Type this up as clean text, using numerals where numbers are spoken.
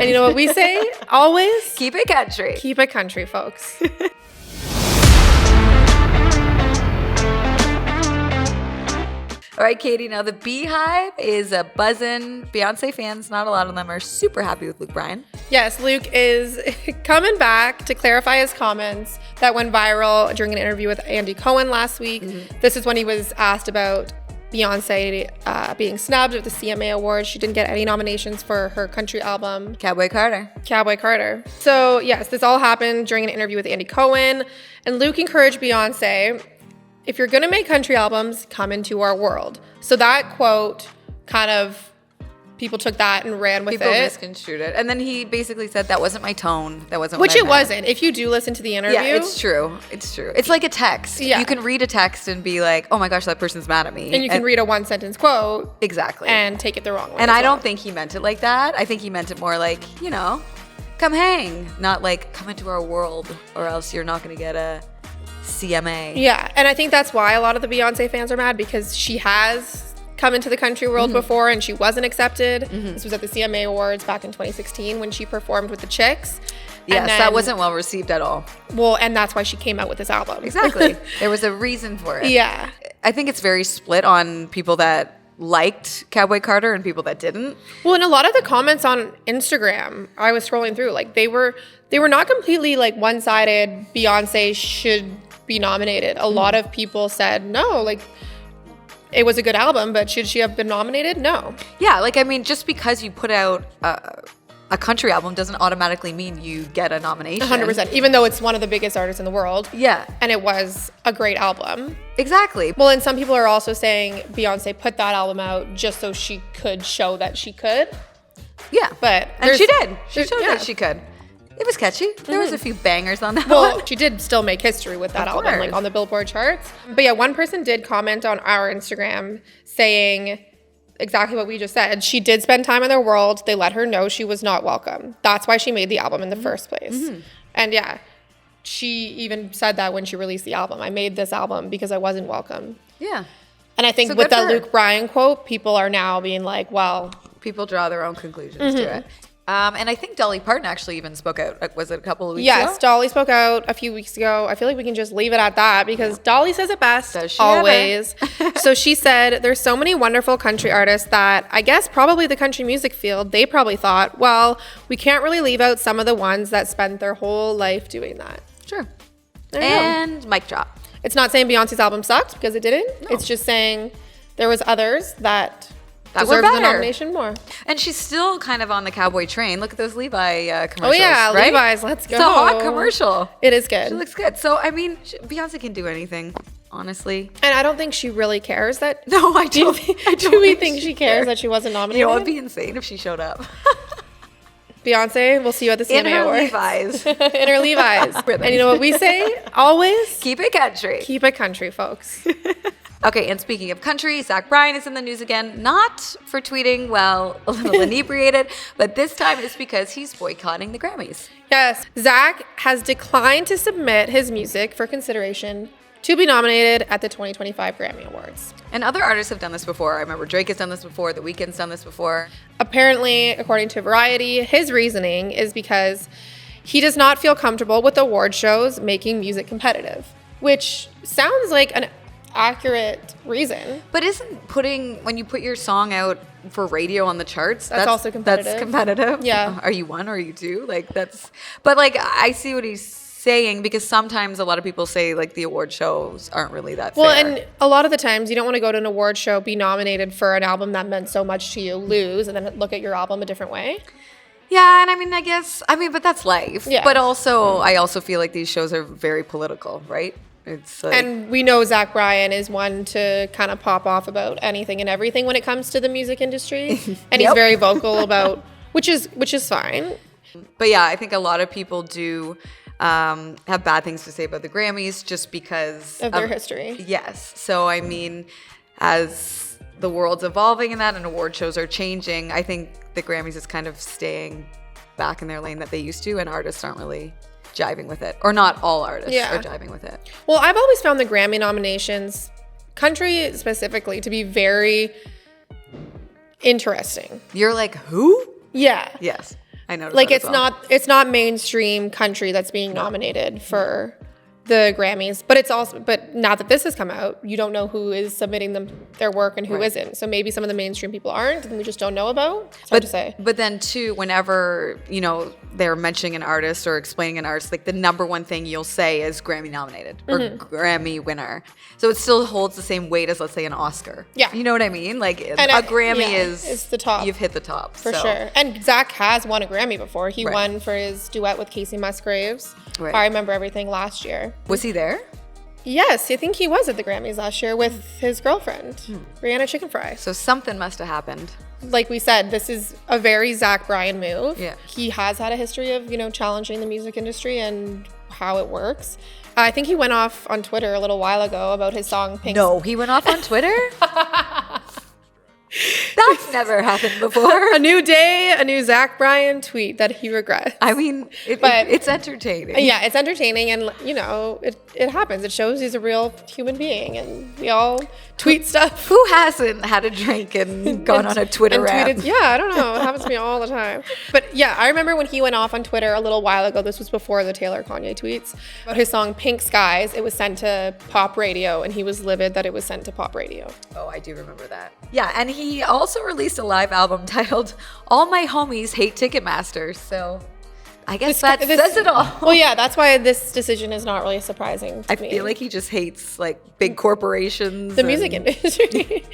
And you know what we say? Always Keep it country. keep it country, folks. All right, Katie, now the Beehive is a buzzing. Beyonce fans, not a lot of them are super happy with Luke Bryan. Yes, Luke is coming back to clarify his comments that went viral during an interview with Andy Cohen last week. This is when he was asked about Beyoncé being snubbed at the CMA Awards. She didn't get any nominations for her country album, Cowboy Carter. Cowboy Carter. So yes, this all happened during an interview with Andy Cohen. And Luke encouraged Beyonce, if you're gonna make country albums, come into our world. So that quote kind of, people took that and ran with People it. misconstrued it. And then he basically said, that wasn't my tone. That wasn't Which what I it meant." wasn't. If you do listen to the interview. Yeah, it's true. It's true. It's like a text. Yeah. You can read a text and be like, oh my gosh, that person's mad at me. And you can read a one sentence quote. Exactly. And take it the wrong way. And as I well. don't think he meant it like that. I think he meant it more like, you know, come hang. Not like, come into our world or else you're not going to get a CMA. Yeah, and I think that's why a lot of the Beyonce fans are mad, because she has come into the country world before and she wasn't accepted. This was at the CMA Awards back in 2016 when she performed with the Chicks. Yes, And then, that wasn't well received at all. Well, and that's why she came out with this album. Exactly. There was a reason for it. Yeah. I think it's very split on people that liked Cowboy Carter and people that didn't. Well, and a lot of the comments on Instagram, I was scrolling through, like they were not completely like one-sided, Beyonce should be nominated. A lot of people said no, like it was a good album, but should she have been nominated? No. Yeah, like, I mean, just because you put out a country album doesn't automatically mean you get a nomination. 100%, even though it's one of the biggest artists in the world. Yeah. And it was a great album. Exactly. Well, and some people are also saying Beyonce put that album out just so she could show that she could. Yeah. But and she did. She there's- showed yeah. that she could. It was catchy. There was a few bangers on that Well, one. she did still make history with that Of album, like course. on the Billboard charts. But yeah, one person did comment on our Instagram saying exactly what we just said. She did spend time in their world. They let her know she was not welcome. That's why she made the album in the first place. And yeah, she even said that when she released the album. I made this album because I wasn't welcome. Yeah. And I think So with good that for her. Luke Bryan quote, people are now being like, well, People draw their own conclusions to it. And I think Dolly Parton actually even spoke out. Was it a couple of weeks ago? yes, Dolly spoke out a few weeks ago. I feel like we can just leave it at that because Dolly says it best Does she always. So she said, there's so many wonderful country artists that I guess probably the country music field, they probably thought, well, we can't really leave out some of the ones that spent their whole life doing that. Sure. There you go. And mic drop. It's not saying Beyonce's album sucked because it didn't. It's just saying there was others that That were deserved the better. nomination more. And she's still kind of on the cowboy train. Look at those Levi commercials. Oh yeah, right? Levi's, let's go. It's a hot commercial. It is good. She looks good. So, I mean, Beyonce can do anything, honestly. And I don't think she really cares that. No, I don't. Do we think she cares that she wasn't nominated? You know, it'd be insane if she showed up. Beyonce, we'll see you at the CMA In her Awards. Levi's. In her Levi's. And you know what we say? Always Keep it country. keep it country, folks. Okay, and speaking of country, Zach Bryan is in the news again, not for tweeting, well, a little inebriated, but this time it's because he's boycotting the Grammys. Yes, Zach has declined to submit his music for consideration to be nominated at the 2025 Grammy Awards. And other artists have done this before. I remember Drake has done this before, The Weeknd's done this before. Apparently, according to Variety, his reasoning is because he does not feel comfortable with award shows making music competitive, which sounds like an accurate reason. But isn't when you put your song out for radio on the charts, That's also competitive. That's competitive. Yeah. Are you one or are you two? But I see what he's saying, because sometimes a lot of people say like the award shows aren't really that Well, fair. and a lot of the times you don't want to go to an award show, be nominated for an album that meant so much to you, lose, and then look at your album a different way. Yeah, and but that's life. Yeah. But also, I also feel like these shows are very political, right? It's like, And we know Zach Bryan is one to kind of pop off about anything and everything when it comes to the music industry. And he's Yep. very vocal about, which is fine. but yeah, I think a lot of people do have bad things to say about the Grammys just because Of their history. Yes. So, I mean, as the world's evolving in that and award shows are changing, I think the Grammys is kind of staying back in their lane that they used to, and artists aren't really jiving with it. Or not all artists Yeah. are jiving with it. Well, I've always found the Grammy nominations, country specifically, to be very interesting. You're like, who? Yeah. Yes. I noticed Like, that as well. it's not mainstream country that's being nominated for the Grammys, but now that this has come out, you don't know who is submitting their work and who isn't. So maybe some of the mainstream people aren't, and we just don't know about. It's hard to say. But then too, whenever they're mentioning an artist or explaining an artist, like the number one thing you'll say is Grammy nominated or Grammy winner. So it still holds the same weight as, let's say, an Oscar. Yeah, you know what I mean. Like a Grammy is the top. You've hit the top for sure. And Zach has won a Grammy before. He won for his duet with Casey Musgraves. Right. I Remember Everything last year. Was he there? Yes, I think he was at the Grammys last year with his girlfriend, Rihanna Chicken Fry. So something must have happened. Like we said, this is a very Zach Bryan move. Yeah. He has had a history of, challenging the music industry and how it works. I think he went off on Twitter a little while ago about his song Pink. No, he went off on Twitter? That's never happened before. A new day, a new Zach Bryan tweet that he regrets. I mean, it's entertaining. Yeah, it's entertaining, and it happens. It shows he's a real human being, and we all tweet stuff. Who hasn't had a drink and gone on a Twitter rant? Yeah, I don't know. It happens to me all the time. But yeah, I remember when he went off on Twitter a little while ago. This was before the Taylor Kanye tweets about his song Pink Skies. It was sent to pop radio, and he was livid that it was sent to pop radio. Oh, I do remember that. Yeah, and he also released a live album titled All My Homies Hate Ticketmaster. So I guess that says it all. Well, yeah, that's why this decision is not really surprising to me. I feel like he just hates like big corporations. The music industry.